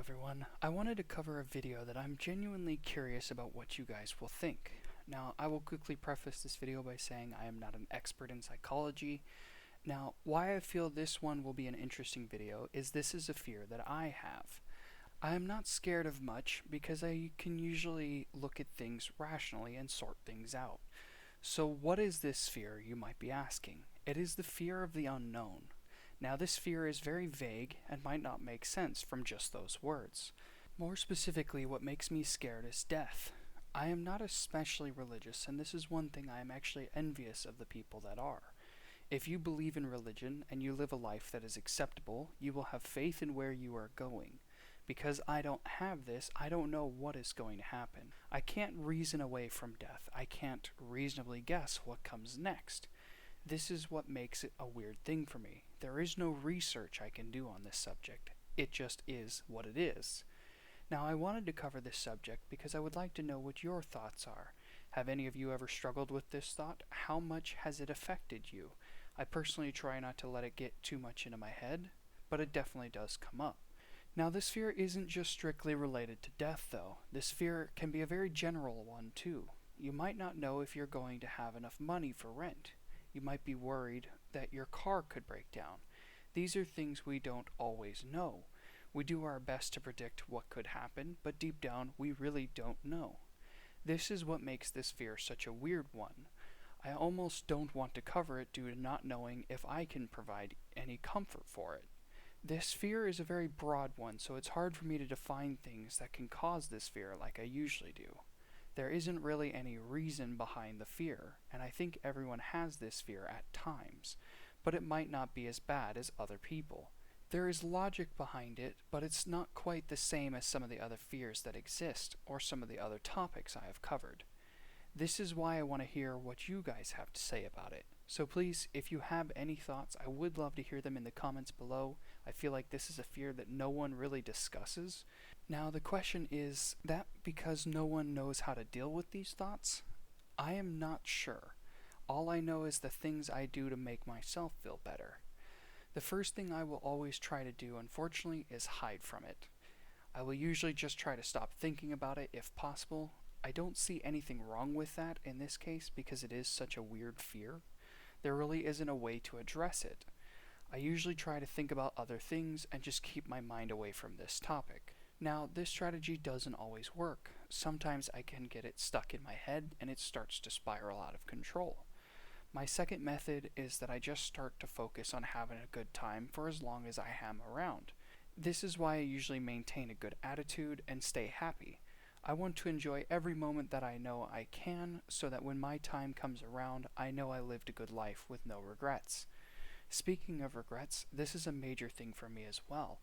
everyone. I wanted to cover a video that I'm genuinely curious about what you guys will think. Now, I will quickly preface this video by saying I am not an expert in psychology. Now, why I feel this one will be an interesting video is this is a fear that I have. I am not scared of much because I can usually look at things rationally and sort things out. So what is this fear, you might be asking? It is the fear of the unknown. Now, this fear is very vague and might not make sense from just those words. More specifically, what makes me scared is death. I am not especially religious, and this is one thing I am actually envious of the people that are. If you believe in religion and you live a life that is acceptable, you will have faith in where you are going. Because I don't have this, I don't know what is going to happen. I can't reason away from death. I can't reasonably guess what comes next. This is what makes it a weird thing for me. There is no research I can do on this subject. It just is what it is. Now, I wanted to cover this subject because I would like to know what your thoughts are. Have any of you ever struggled with this thought? How much has it affected you? I personally try not to let it get too much into my head, but it definitely does come up. Now, this fear isn't just strictly related to death, though. This fear can be a very general one, too. You might not know if you're going to have enough money for rent. You might be worried that your car could break down. These are things we don't always know. We do our best to predict what could happen, but deep down, we really don't know. This is what makes this fear such a weird one. I almost don't want to cover it due to not knowing if I can provide any comfort for it. This fear is a very broad one, so it's hard for me to define things that can cause this fear like I usually do. There isn't really any reason behind the fear, and I think everyone has this fear at times, but it might not be as bad as other people. There is logic behind it, but it's not quite the same as some of the other fears that exist, or some of the other topics I have covered. This is why I want to hear what you guys have to say about it. So please, if you have any thoughts, I would love to hear them in the comments below. I feel like this is a fear that no one really discusses. Now, the question is that because no one knows how to deal with these thoughts? I am not sure. All I know is the things I do to make myself feel better. The first thing I will always try to do, unfortunately, is hide from it. I will usually just try to stop thinking about it if possible. I don't see anything wrong with that in this case because it is such a weird fear. There really isn't a way to address it. I usually try to think about other things and just keep my mind away from this topic. Now, this strategy doesn't always work. Sometimes I can get it stuck in my head and it starts to spiral out of control. My second method is that I just start to focus on having a good time for as long as I am around. This is why I usually maintain a good attitude and stay happy. I want to enjoy every moment that I know I can, so that when my time comes around, I know I lived a good life with no regrets. Speaking of regrets, this is a major thing for me as well.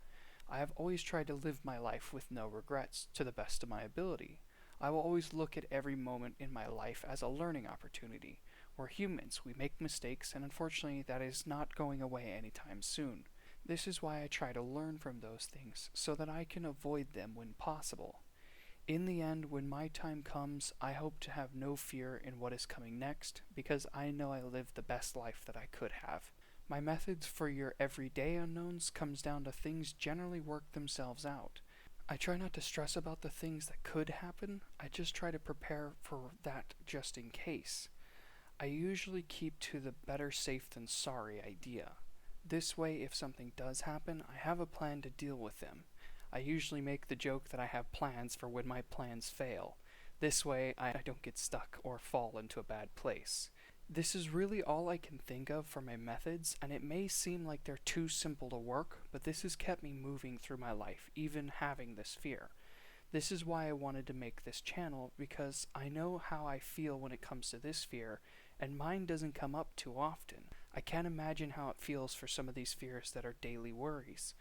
I have always tried to live my life with no regrets, to the best of my ability. I will always look at every moment in my life as a learning opportunity. We're humans, we make mistakes, and unfortunately that is not going away anytime soon. This is why I try to learn from those things, so that I can avoid them when possible. In the end, when my time comes, I hope to have no fear in what is coming next, because I know I lived the best life that I could have. My methods for your everyday unknowns comes down to things generally work themselves out. I try not to stress about the things that could happen, I just try to prepare for that just in case. I usually keep to the better safe than sorry idea. This way, if something does happen, I have a plan to deal with them. I usually make the joke that I have plans for when my plans fail. This way, I don't get stuck or fall into a bad place. This is really all I can think of for my methods, and it may seem like they're too simple to work, but this has kept me moving through my life, even having this fear. This is why I wanted to make this channel, because I know how I feel when it comes to this fear, and mine doesn't come up too often. I can't imagine how it feels for some of these fears that are daily worries.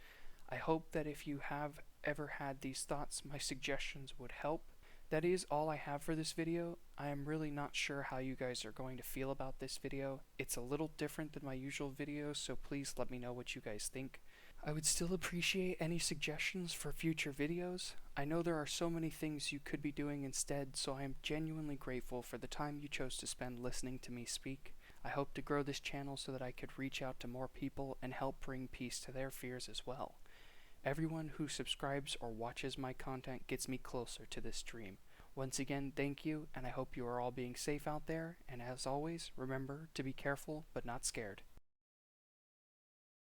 I hope that if you have ever had these thoughts, my suggestions would help. That is all I have for this video. I am really not sure how you guys are going to feel about this video. It's a little different than my usual videos, so please let me know what you guys think. I would still appreciate any suggestions for future videos. I know there are so many things you could be doing instead, so I am genuinely grateful for the time you chose to spend listening to me speak. I hope to grow this channel so that I could reach out to more people and help bring peace to their fears as well. Everyone who subscribes or watches my content gets me closer to this dream. Once again, thank you, and I hope you are all being safe out there, and as always, remember to be careful but not scared.